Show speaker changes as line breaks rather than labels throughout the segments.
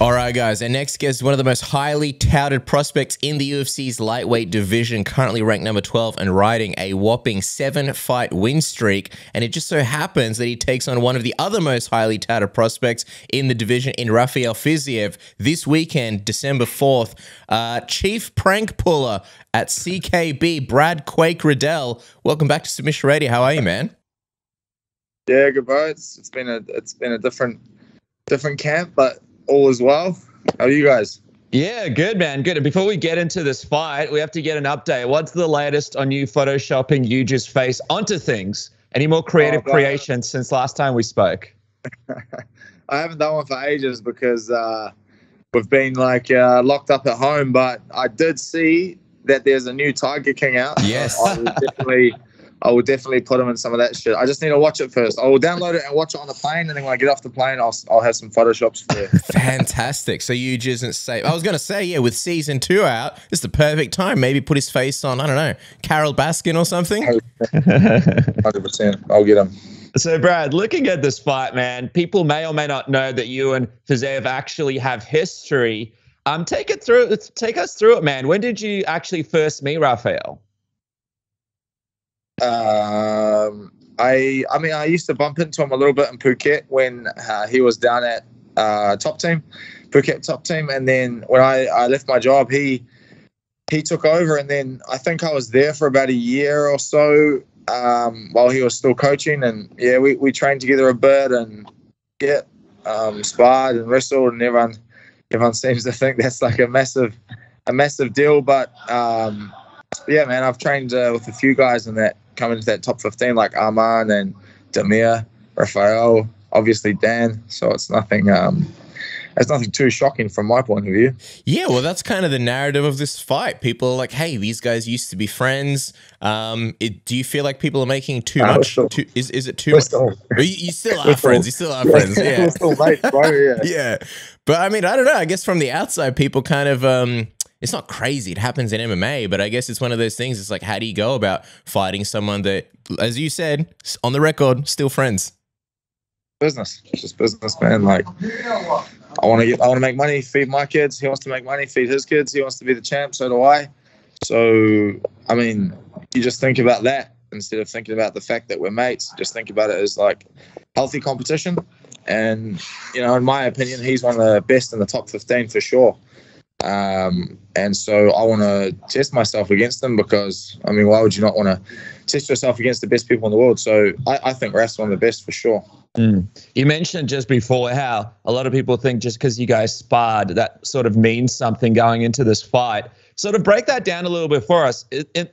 All right, guys. Our next guest is one of the most highly touted prospects in the UFC's lightweight division, currently ranked number 12 and riding a whopping 7-fight win streak. And it just so happens that he takes on one of the other most highly touted prospects in the division in Rafael Fiziev this weekend, December 4th. Chief prank puller at CKB, Brad Quake Riddell. Welcome back to Submission Radio. How are you, man?
Yeah, good, bro. It's been a different camp, but all is well. How are you guys?
Yeah, good, man. Good. And before we get into this fight, we have to get an update. What's the latest on you photoshopping Huge's face onto things? Any more creative creations since last time we spoke?
I haven't done one for ages because we've been locked up at home, but I did see that there's a new Tiger King out.
Yes.
I will definitely put him in some of that shit. I just need to watch it first. I will download it and watch it on the plane, and then when I get off the plane, I'll have some photoshops for you.
Fantastic. So Huge isn't safe. I was going to say, yeah, with season 2 out, this is the perfect time. Maybe put his face on, I don't know, Carol Baskin or something.
100%. I'll get him.
So, Brad, looking at this fight, man, people may or may not know that you and Fiziev actually have history. Take us through it, man. When did you actually first meet Rafael?
I used to bump into him a little bit in Phuket when he was down at Phuket top team, and then when I left my job, he took over, and then I think I was there for about a year or so while he was still coaching, and yeah, we trained together a bit, and yeah, sparred and wrestled, and everyone seems to think that's like a massive deal, but yeah, man, I've trained with a few guys in that come into that top 15, like Arman and Damir, Rafael, obviously Dan. So it's nothing too shocking from my point of view.
Yeah, well, that's kind of the narrative of this fight. People are like, hey, these guys used to be friends. Do you feel like people are making too much? Is it too much? You still are friends. You still are friends. Yeah.
We're still mates, bro. Yeah.
Yeah. But I mean, I don't know. I guess from the outside, people kind of it's not crazy. It happens in MMA, but I guess it's one of those things. It's like, how do you go about fighting someone that, as you said, on the record, still friends?
Business. It's just business, man. Like, I want to make money, feed my kids. He wants to make money, feed his kids. He wants to be the champ. So do I. So, I mean, you just think about that instead of thinking about the fact that we're mates. Just think about it as like healthy competition. And, you know, in my opinion, he's one of the best in the top 15 for sure. And so I want to test myself against them because, I mean, why would you not want to test yourself against the best people in the world? So I think Raf's one of the best for sure.
You mentioned just before how a lot of people think just because you guys sparred, that sort of means something going into this fight. Sort of break that down a little bit for us.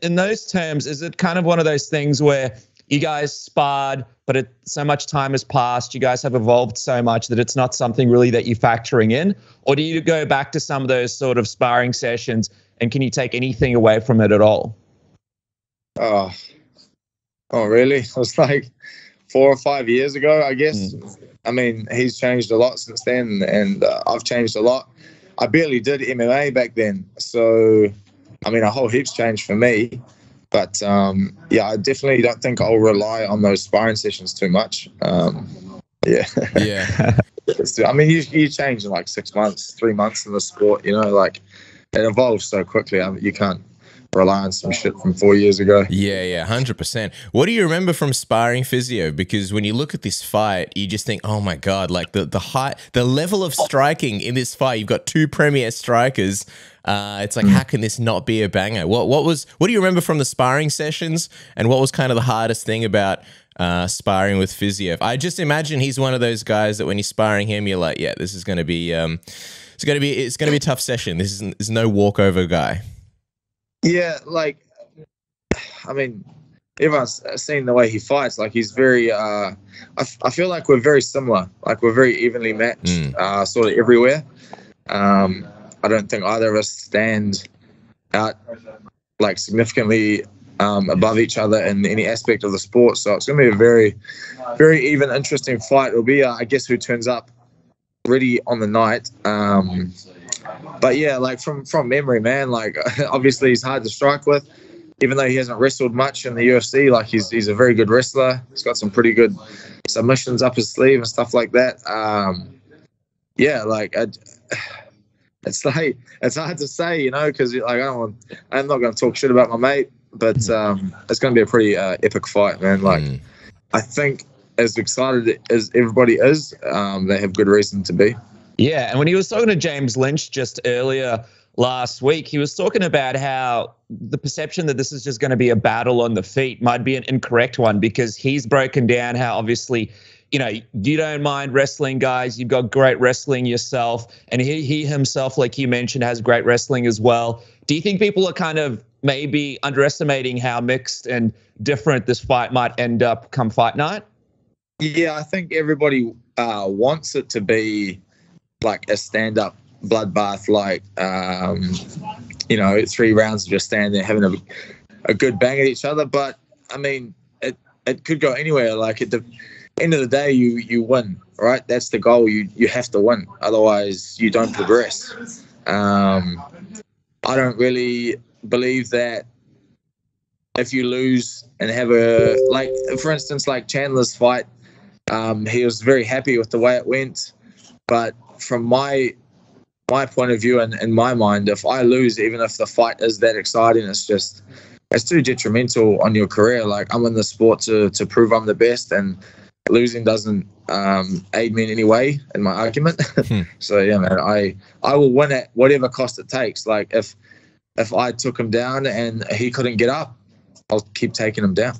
In those terms, is it kind of one of those things where you guys sparred, but so much time has passed, you guys have evolved so much that it's not something really that you're factoring in? Or do you go back to some of those sort of sparring sessions and can you take anything away from it at all?
Oh, really? It was like 4 or 5 years ago, I guess. I mean, he's changed a lot since then, and I've changed a lot. I barely did MMA back then. So, I mean, a whole heap's changed for me. But, yeah, I definitely don't think I'll rely on those sparring sessions too much. Yeah.
Yeah.
I mean, you change in like 6 months, 3 months in the sport, you know, like it evolves so quickly. I mean, you can't rely on some shit from 4 years ago.
Yeah, 100%. What do you remember from sparring Fiziev? Because when you look at this fight, you just think, oh my God, like the level of striking in this fight, you've got 2 premier strikers. It's like, how can this not be a banger? What do you remember from the sparring sessions, and what was kind of the hardest thing about sparring with Fiziev? I just imagine he's one of those guys that when you're sparring him, you're like, yeah, this is going to be it's going to be a tough session. This is no walkover guy.
Yeah, like, I mean, everyone's seen the way he fights. Like, he's very, I feel like we're very similar. Like, we're very evenly matched, sort of everywhere. I don't think either of us stand out, like, significantly above each other in any aspect of the sport. So it's going to be a very, very even, interesting fight. It'll be, I guess, who turns up ready on the night. But yeah, like from memory, man, like obviously he's hard to strike with, even though he hasn't wrestled much in the UFC. Like he's a very good wrestler. He's got some pretty good submissions up his sleeve and stuff like that. yeah, like it's hard to say, you know, because like I'm not going to talk shit about my mate, but it's going to be a pretty epic fight, man. Like I think as excited as everybody is, they have good reason to be.
Yeah, and when he was talking to James Lynch just earlier last week, he was talking about how the perception that this is just going to be a battle on the feet might be an incorrect one, because he's broken down how obviously, you know, you don't mind wrestling guys. You've got great wrestling yourself. And he himself, like you mentioned, has great wrestling as well. Do you think people are kind of maybe underestimating how mixed and different this fight might end up come fight night?
Yeah, I think everybody wants it to be like a stand-up bloodbath, like, you know, 3 rounds of just standing there having a good bang at each other. But, I mean, it could go anywhere. Like, at the end of the day, you win, right? That's the goal. You have to win. Otherwise, you don't progress. I don't really believe that if you lose and have like, for instance, like Chandler's fight, he was very happy with the way it went. But from my point of view and in my mind, if I lose, even if the fight is that exciting, it's too detrimental on your career. Like, I'm in the sport to prove I'm the best, and losing doesn't aid me in any way in my argument. So yeah, man, I will win at whatever cost it takes. Like, if I took him down and he couldn't get up, I'll keep taking him down.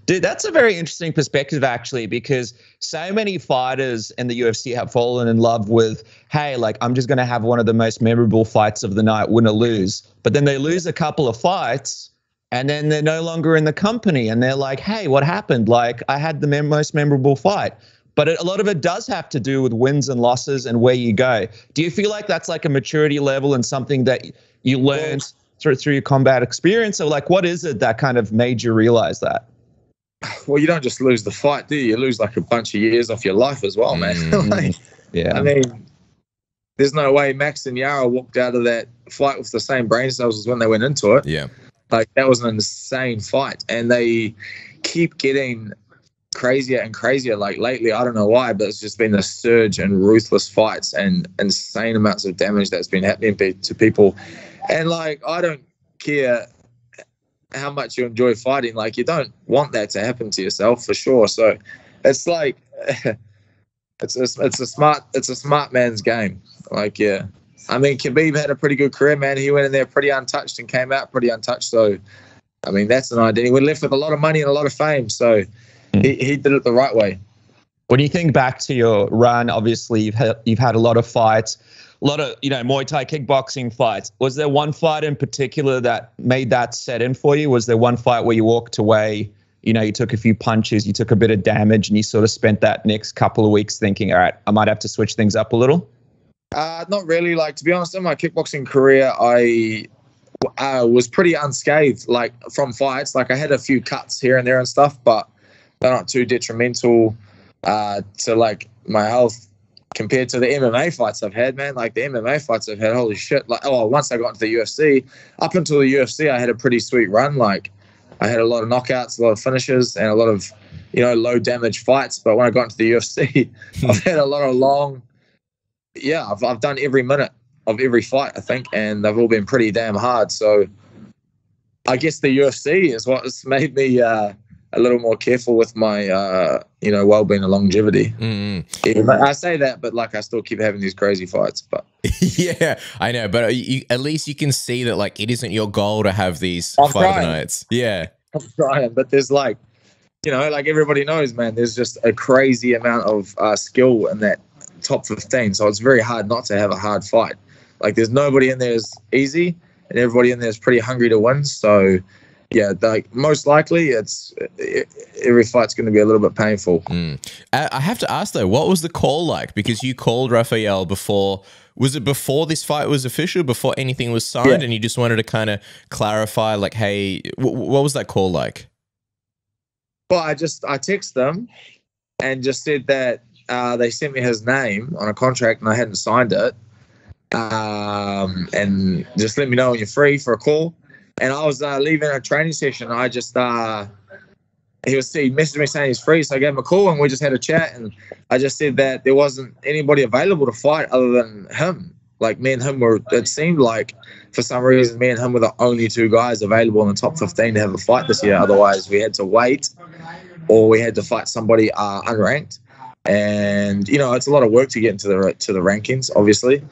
Dude, that's a very interesting perspective, actually, because so many fighters in the UFC have fallen in love with, hey, like, I'm just going to have one of the most memorable fights of the night, win or lose. But then they lose a couple of fights, and then they're no longer in the company, and they're like, hey, what happened? Like, I had the most memorable fight. But a lot of it does have to do with wins and losses and where you go. Do you feel like that's like a maturity level and something that you learned through your combat experience? Or like, what is it that kind of made you realize that?
Well, you don't just lose the fight, do you? You lose like a bunch of years off your life as well, man. Like,
yeah.
I mean, there's no way Max and Yara walked out of that fight with the same brain cells as when they went into it.
Yeah.
Like, that was an insane fight. And they keep getting crazier and crazier. Like, lately, I don't know why, but it's just been a surge in ruthless fights and insane amounts of damage that's been happening to people. And, like, I don't care how much you enjoy fighting. Like, you don't want that to happen to yourself, for sure. So it's like it's a smart man's game. Like, yeah, I mean, Khabib had a pretty good career, man. He went in there pretty untouched and came out pretty untouched. So I mean, that's an identity. We're left with a lot of money and a lot of fame. So he did it the right way.
When you think back to your run, obviously you've had a lot of fights, a lot of, you know, Muay Thai kickboxing fights. Was there one fight in particular that made that set in for you? Was there one fight where you walked away, you know, you took a few punches, you took a bit of damage, and you sort of spent that next couple of weeks thinking, all right, I might have to switch things up a little?
Not really. Like, to be honest, in my kickboxing career, I was pretty unscathed, like, from fights. Like, I had a few cuts here and there and stuff, but they're not too detrimental to, like, my health compared to the MMA fights I've had, man. Like, the MMA fights I've had, holy shit. Like, once I got into the UFC, up until the UFC, I had a pretty sweet run. Like, I had a lot of knockouts, a lot of finishes, and a lot of, you know, low damage fights. But when I got into the UFC, I've had a lot of long, I've done every minute of every fight, I think, and they've all been pretty damn hard. So I guess the UFC is what's made me a little more careful with my, you know, well-being and longevity. I say that, but, like, I still keep having these crazy fights. But
yeah, I know. But at least you can see that, like, it isn't your goal to have these fight nights. Yeah,
I'm trying, but there's, like, you know, like everybody knows, man, there's just a crazy amount of skill in that top 15. So it's very hard not to have a hard fight. Like, there's nobody in there is easy, and everybody in there is pretty hungry to win. So yeah, like, most likely every fight's going to be a little bit painful.
I have to ask though, what was the call like? Because you called Rafael before. Was it before this fight was official, before anything was signed, and you just wanted to kind of clarify, like, hey, what was that call like?
Well, I texted them and just said that they sent me his name on a contract and I hadn't signed it, and just let me know when you're free for a call. And I was leaving a training session. I just he messaged me saying he's free, so I gave him a call and we just had a chat, and I just said that there wasn't anybody available to fight other than him. Like, me and him it seemed like for some reason me and him were the only two guys available in the top 15 to have a fight this year. Otherwise we had to wait, or we had to fight somebody unranked. And it's a lot of work to get into the rankings, obviously.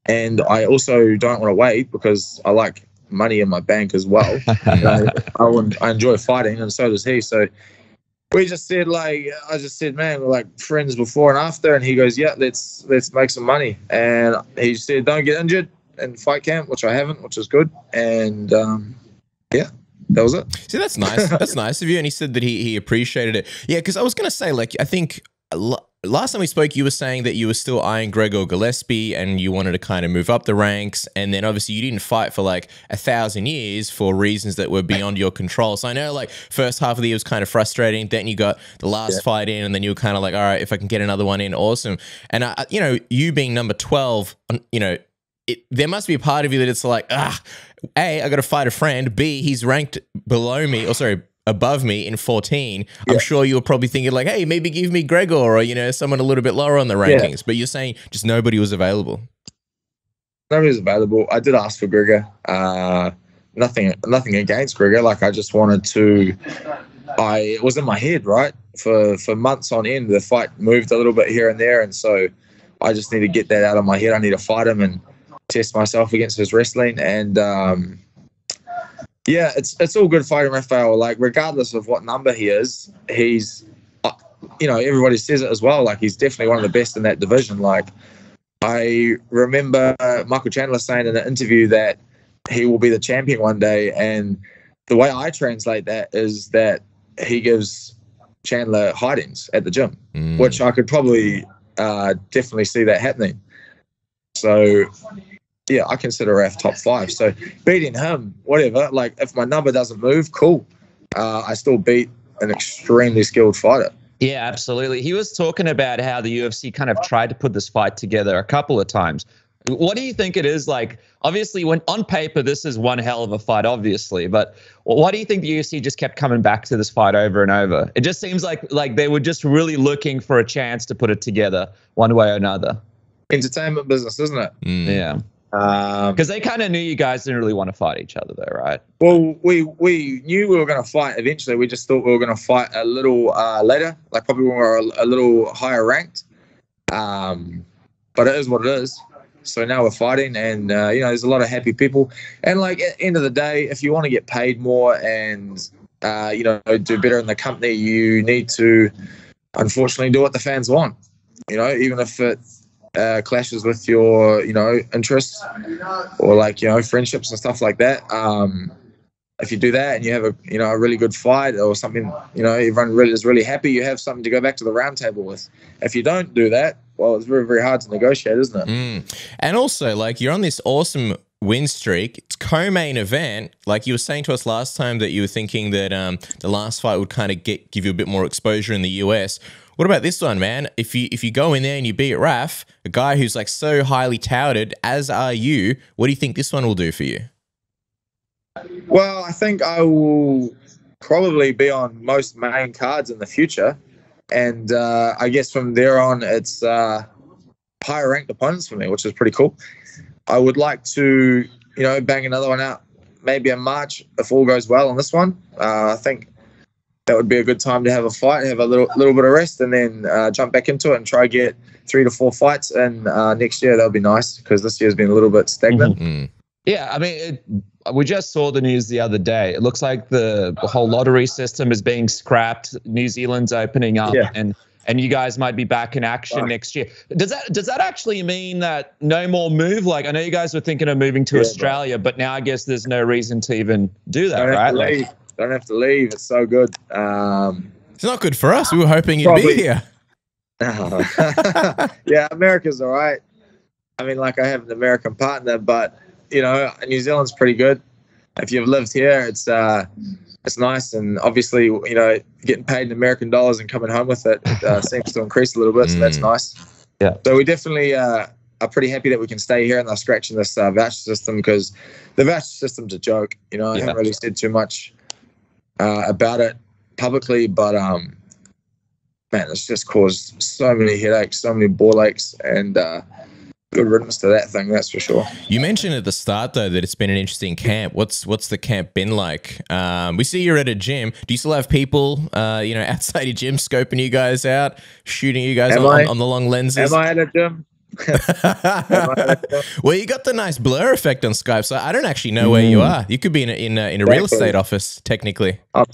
And I also don't want to wait because I like money in my bank as well. I enjoy fighting, and so does he. So we just said, I just said, man, we're like friends before and after. And he goes, yeah, let's make some money. And he said, don't get injured in fight camp, which I haven't, which is good. And yeah, that was it.
See, that's nice. That's nice of you. And he said that he appreciated it. Yeah, because I was going to say, I think last time we spoke, you were saying that you were still eyeing Gregor Gillespie and you wanted to kind of move up the ranks. And then obviously you didn't fight for 1,000 years for reasons that were beyond your control. So I know first half of the year was kind of frustrating. Then you got the last fight in, and then you were kind of all right, if I can get another one in, awesome. And you being number 12, there must be a part of you that it's A, I got to fight a friend. B, he's ranked below me, above me in 14. I'm sure you were probably thinking hey, maybe give me Gregor or, someone a little bit lower on the rankings. But you're saying just nobody was available.
Nobody was available. I did ask for Gregor. Nothing against Gregor. I just wanted to, it was in my head, right? For months on end, the fight moved a little bit here and there. And so I just need to get that out of my head. I need to fight him and test myself against his wrestling. And, yeah, it's all good fighting Rafael. Regardless of what number he is, he's, everybody says it as well. He's definitely one of the best in that division. I remember Michael Chandler saying in an interview that he will be the champion one day. And the way I translate that is that he gives Chandler hidings at the gym, which I could probably definitely see that happening. So, yeah, I consider Raf top 5. So beating him, whatever, if my number doesn't move, cool. I still beat an extremely skilled fighter.
Yeah, absolutely. He was talking about how the UFC kind of tried to put this fight together a couple of times. What do you think it is like? Obviously, when on paper, this is one hell of a fight, obviously. But why do you think the UFC just kept coming back to this fight over and over? It just seems like they were just really looking for a chance to put it together one way or another.
Entertainment business, isn't it?
Yeah. Because they kind of knew you guys didn't really want to fight each other, though, right?
Well, we knew we were going to fight eventually. We just thought we were going to fight a little later, probably when we were a little higher ranked. But it is what it is. So now we're fighting, and there's a lot of happy people. And at the end of the day, if you want to get paid more and do better in the company, you need to, unfortunately, do what the fans want. Even if it clashes with your interests or friendships and stuff like that. If you do that and you have a really good fight or something, everyone is really happy, you have something to go back to the round table with. If you don't do that, well, it's very, very hard to negotiate, isn't it?
And also, you're on this awesome win streak. It's co-main event. You were saying to us last time that you were thinking that the last fight would kind of give you a bit more exposure in the US. What about this one, man? If you go in there and you beat Raf, a guy who's so highly touted, as are you, what do you think this one will do for you?
Well, I think I will probably be on most main cards in the future. And I guess from there on, it's higher ranked opponents for me, which is pretty cool. I would like to, bang another one out maybe in March if all goes well on this one. I think that would be a good time to have a fight, have a little bit of rest, and then jump back into it and try get 3 to 4 fights. And next year, that would be nice because this year's been a little bit stagnant.
Mm-hmm. Yeah, I mean, we just saw the news the other day. It looks like the whole lottery system is being scrapped. New Zealand's opening up, and you guys might be back in action next year. Does that actually mean that no more move? I know you guys were thinking of moving to Australia, but now I guess there's no reason to even do that, right?
Don't have to leave. It's so good.
It's not good for us. We were hoping you'd be here.
Yeah, America's all right. I mean, I have an American partner, but New Zealand's pretty good. If you've lived here, it's nice, and obviously, getting paid in American dollars and coming home with it seems to increase a little bit, so that's nice.
Yeah.
So we definitely are pretty happy that we can stay here and they're scratching this voucher system because the voucher system's a joke. I haven't really said too much about it. publicly, but man, it's just caused so many headaches, so many ball aches, and good riddance to that thing, that's for sure.
You mentioned at the start though that it's been an interesting camp. What's the camp been like? We see you're at a gym. Do you still have people, outside your gym scoping you guys out, shooting you guys on the long lenses?
Am I at a gym?
Well, you got the nice blur effect on Skype, so I don't actually know where you are. You could be in a real estate office, technically.
I'm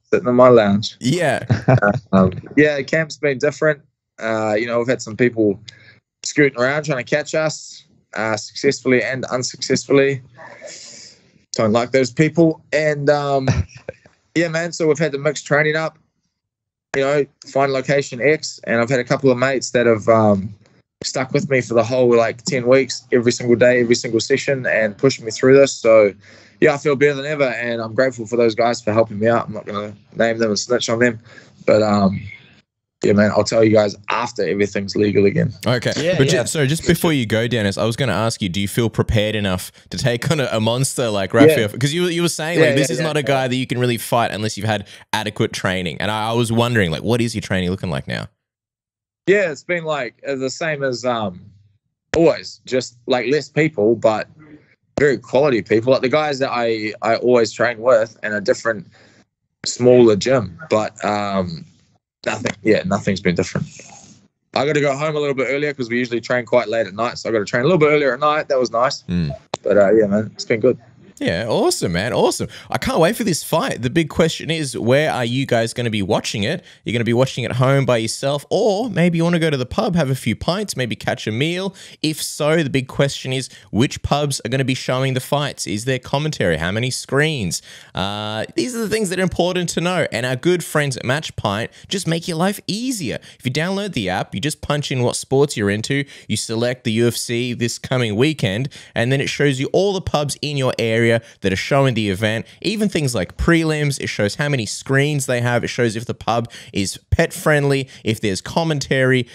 sitting in my lounge.
Yeah.
Yeah, camp's been different. We've had some people scooting around trying to catch us, successfully and unsuccessfully. Don't like those people. And yeah, man, so we've had the mixed training up, find location X, and I've had a couple of mates that have stuck with me for the whole 10 weeks, every single day, every single session, and pushing me through this. So yeah, I feel better than ever, and I'm grateful for those guys for helping me out. I'm not going to name them and snitch on them, but yeah, man, I'll tell you guys after everything's legal again.
Okay. Yeah, but just before you go, Dennis, I was going to ask you, do you feel prepared enough to take on a monster like Rafael? Because you were saying this is not a guy that you can really fight unless you've had adequate training. And I was wondering, what is your training looking like now?
Yeah, it's been the same as always, just less people, but very quality people. Like the guys that I always train with in a different, smaller gym, but nothing's been different. I got to go home a little bit earlier because we usually train quite late at night, so I got to train a little bit earlier at night. That was nice. But yeah, man, it's been good.
Yeah, awesome, man. Awesome. I can't wait for this fight. The big question is, where are you guys going to be watching it? You're going to be watching it at home by yourself, or maybe you want to go to the pub, have a few pints, maybe catch a meal. If so, the big question is, which pubs are going to be showing the fights? Is there commentary? How many screens? These are the things that are important to know. And our good friends at Match Pint just make your life easier. If you download the app, you just punch in what sports you're into, you select the UFC this coming weekend, and then it shows you all the pubs in your area that are showing the event, even things like prelims. It shows how many screens they have. It shows if the pub is pet friendly, if there's commentary,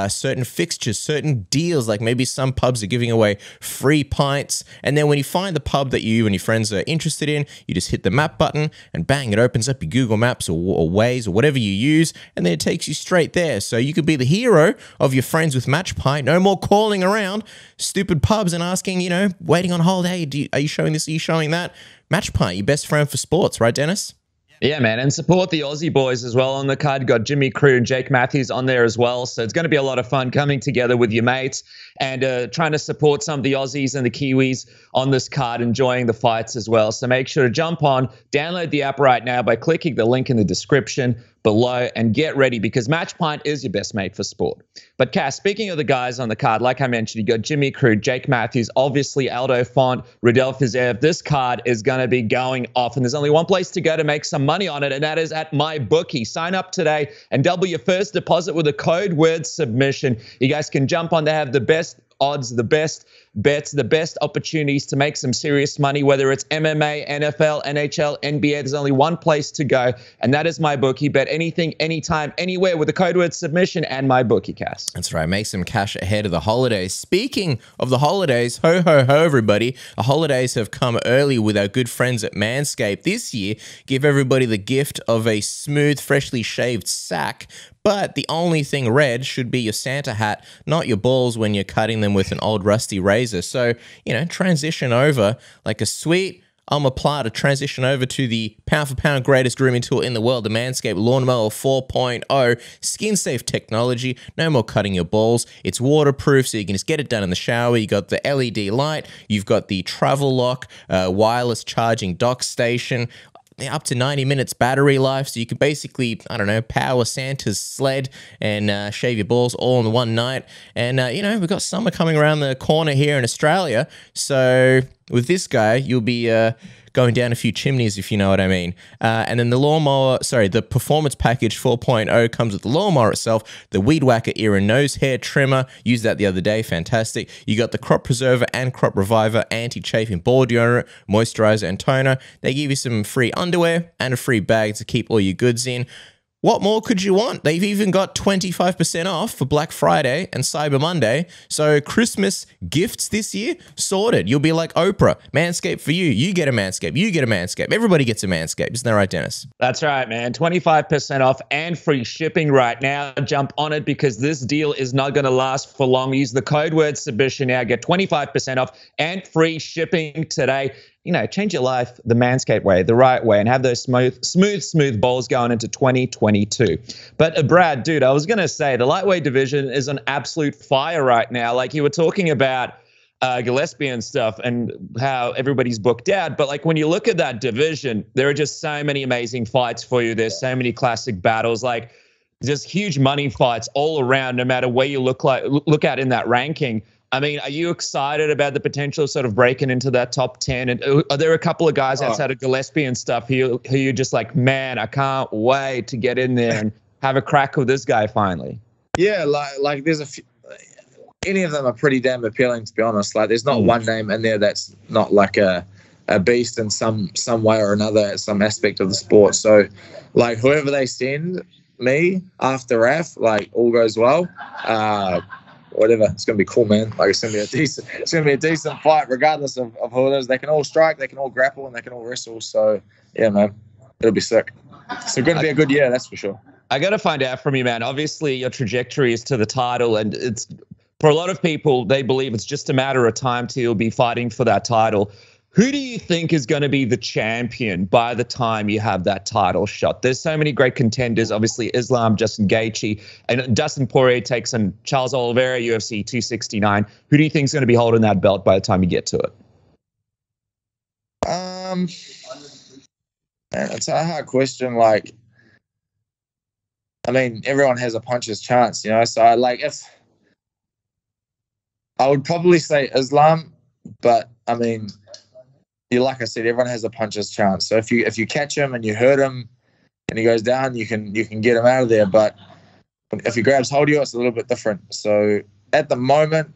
certain fixtures, certain deals, like maybe some pubs are giving away free pints. And then when you find the pub that you and your friends are interested in, you just hit the map button and bang, it opens up your Google Maps or Waze or whatever you use, and then it takes you straight there. So you could be the hero of your friends with Match Pint. No more calling around stupid pubs and asking, waiting on hold, hey, are you showing this? Are you showing that? Match Pint, your best friend for sports, right, Dennis?
Yeah, man, and support the Aussie boys as well on the card. Got Jimmy Crew and Jake Matthews on there as well. So it's going to be a lot of fun coming together with your mates and trying to support some of the Aussies and the Kiwis on this card, enjoying the fights as well. So make sure to jump on, download the app right now by clicking the link in the description below and get ready, because Match Pint is your best mate for sport. But Cass, speaking of the guys on the card, like I mentioned, you got Jimmy Crew, Jake Matthews, obviously Aldo Font, Rafael Fiziev. This card is going to be going off, and there's only one place to go to make some money on it, and that is at MyBookie. Sign up today and double your first deposit with a code word submission. You guys can jump on to have the best odds, the best bets, the best opportunities to make some serious money, whether it's MMA, NFL, NHL, NBA. There's only one place to go, and that is MyBookie. Bet anything, anytime, anywhere with the code word submission and MyBookie, Cass.
That's right. Make some cash ahead of the holidays. Speaking of the holidays, ho, ho, ho, everybody. The holidays have come early with our good friends at Manscaped. This year, give everybody the gift of a smooth, freshly shaved sack. But the only thing red should be your Santa hat, not your balls when you're cutting them with an old rusty razor. So, transition over like a sweet omoplata, transition over to the pound-for-pound greatest grooming tool in the world, the Manscaped Lawnmower 4.0. Skin-safe technology, no more cutting your balls. It's waterproof, so you can just get it done in the shower. You got the LED light, you've got the travel lock, wireless charging dock station, up to 90 minutes battery life, so you can basically, power Santa's sled and shave your balls all in one night. And, we've got summer coming around the corner here in Australia, so with this guy, you'll be going down a few chimneys, if you know what I mean. And then the Performance Package 4.0 comes with the lawnmower itself, the Weed Whacker ear and nose hair trimmer. Used that the other day, fantastic. You got the Crop Preserver and Crop Reviver anti-chafing ball deodorant, moisturizer, and toner. They give you some free underwear and a free bag to keep all your goods in. What more could you want? They've even got 25% off for Black Friday and Cyber Monday. So Christmas gifts this year, sorted. You'll be like Oprah, Manscaped for you. You get a Manscaped. You get a Manscaped. Everybody gets a Manscaped. Isn't that right, Dennis?
That's right, man. 25% off and free shipping right now. Jump on it because this deal is not going to last for long. Use the code word submission now. Get 25% off and free shipping today. You know, change your life the Manscaped way, the right way, and have those smooth balls going into 2022. But Brad, dude, I was going to say the lightweight division is on absolute fire right now. Like you were talking about Gillespie and stuff and how everybody's booked out. But like when you look at that division, there are just so many amazing fights for you. There's so many classic battles, like just huge money fights all around, no matter where you look at in that ranking. I mean, are you excited about the potential of sort of breaking into that top 10? And are there a couple of guys outside of Gillespie and stuff who you're just like, man, I can't wait to get in there and have a crack with this guy finally?
Yeah, like there's a few, any of them are pretty damn appealing, to be honest. Like there's not one name in there that's not like a beast in some way or another, some aspect of the sport. So like whoever they send me after RAF, like all goes well. Whatever, it's gonna be cool, man. Like it's gonna be a decent fight, regardless of who it is. They can all strike, they can all grapple, and they can all wrestle. So yeah, man, it'll be sick. It's gonna be a good year, that's for sure.
I gotta find out from you, man. Obviously, your trajectory is to the title, and it's for a lot of people, they believe it's just a matter of time till you'll be fighting for that title. Who do you think is going to be the champion by the time you have that title shot? There's so many great contenders. Obviously, Islam, Justin Gaethje, and Dustin Poirier takes on Charles Oliveira, UFC 269. Who do you think is going to be holding that belt by the time you get to it?
Man, it's a hard question. Like, I mean, everyone has a puncher's chance, you know. So, I would probably say Islam, but I mean, like I said, everyone has a puncher's chance. So if you catch him and you hurt him and he goes down, you can get him out of there. But if he grabs hold of you, it's a little bit different. So at the moment,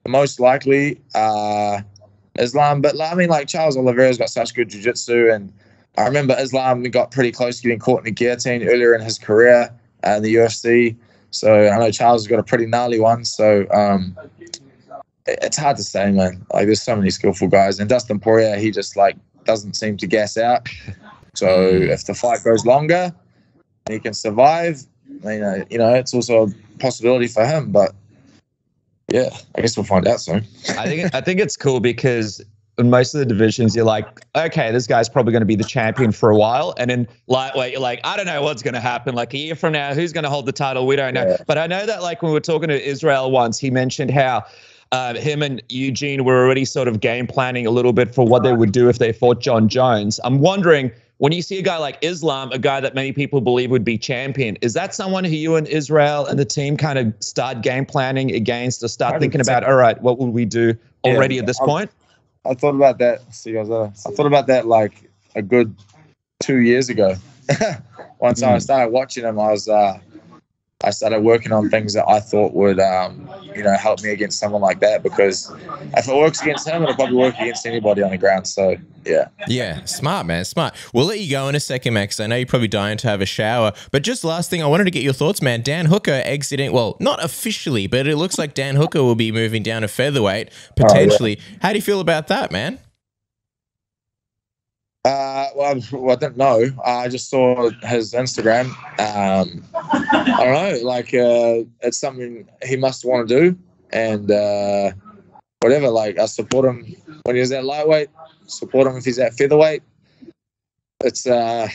most likely Islam. But I mean, like Charles Oliveira's got such good jiu-jitsu, and I remember Islam got pretty close to getting caught in a guillotine earlier in his career in the UFC. So I know Charles has got a pretty gnarly one. So it's hard to say, man. Like there's so many skillful guys, and Dustin Poirier, he just like doesn't seem to gas out. So if the fight goes longer, he can survive. You know, it's also a possibility for him. But yeah, I guess we'll find out soon.
I think it's cool because in most of the divisions, you're like, okay, this guy's probably going to be the champion for a while, and in lightweight, you're like, I don't know what's going to happen. Like a year from now, who's going to hold the title? We don't know. Yeah. But I know that like when we were talking to Israel once, he mentioned how him and Eugene were already sort of game planning a little bit for what they would do if they fought John Jones. I'm wondering, when you see a guy like Islam, a guy that many people believe would be champion, is that someone who you and Israel and the team kind of start game planning against, or start thinking about, all right, what would we do already at this point?
I thought about that. See you guys. I thought about that like a good 2 years ago. Once I started watching him, I started working on things that I thought would, help me against someone like that. Because if it works against him, it'll probably work against anybody on the ground. So, yeah.
Yeah, smart, man, smart. We'll let you go in a second, man, because I know you're probably dying to have a shower. But just last thing, I wanted to get your thoughts, man. Dan Hooker exiting, well, not officially, but it looks like Dan Hooker will be moving down to featherweight, potentially. Oh, yeah. How do you feel about that, man?
Well, I don't know. I just saw his Instagram. I don't know. Like, it's something he must want to do, and whatever. Like, I support him when he's at lightweight. Support him if he's at featherweight. It's yeah,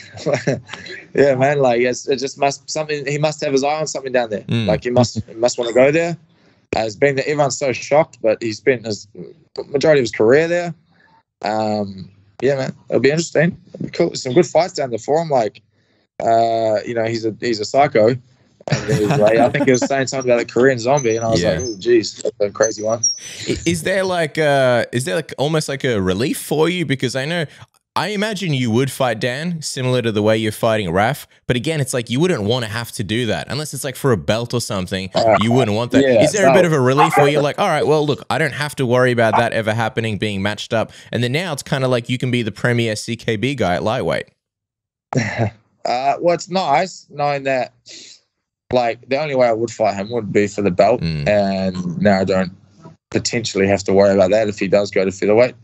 man. Like, it just must something. He must have his eye on something down there. Like, he must want to go there. It's been that everyone's so shocked, but he spent his majority of his career there. Yeah, man, it'll be interesting. It'll be cool. Some good fights down there for him. Like, he's a psycho. And I think he was saying something about a Korean zombie, and I was like, "Oh, geez, that's a crazy one."
Is there like almost like a relief for you? Because I imagine you would fight Dan similar to the way you're fighting Raf, but again, it's like you wouldn't want to have to do that unless it's like for a belt or something. You wouldn't want that. Is there a bit of a relief where you're like, all right, well, look, I don't have to worry about that ever happening, being matched up, and then now it's kind of like you can be the premier CKB guy at lightweight.
Well, it's nice knowing that, like, the only way I would fight him would be for the belt, and now I don't potentially have to worry about that if he does go to featherweight.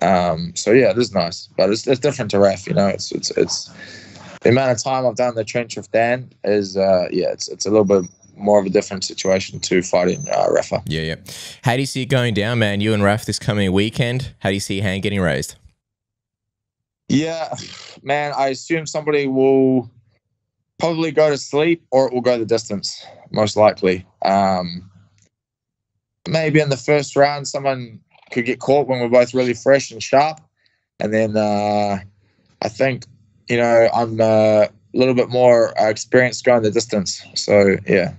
So yeah, it is nice, but it's different to Raf. You know, it's the amount of time I've done in the trench with Dan is it's a little bit more of a different situation to fighting Rafa.
Yeah. How do you see it going down, man? You and Raf this coming weekend. How do you see your hand getting raised?
Yeah, man, I assume somebody will probably go to sleep or it will go the distance, most likely. Maybe in the first round, someone could get caught when we're both really fresh and sharp. And then I think, you know, I'm a little bit more experienced going the distance. So, yeah,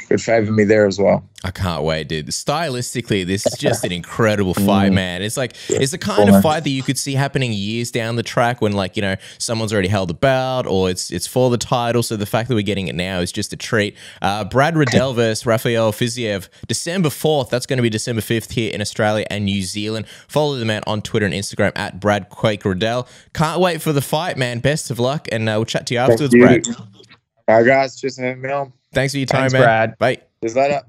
could favor me there as well.
I can't wait, dude. Stylistically, this is just an incredible fight, man. It's like, it's the kind of fight that you could see happening years down the track when, like, you know, someone's already held the belt or it's for the title. So the fact that we're getting it now is just a treat. Brad Riddell versus Rafael Fiziev, December 4th. That's going to be December 5th here in Australia and New Zealand. Follow the man on Twitter and Instagram at Brad Quake Riddell. Can't wait for the fight, man. Best of luck, and we'll chat to you afterwards, Brad.
All right, guys. Cheers, man.
Thanks for your time,
Thanks,
man.
Brad.
Bye.
See you later.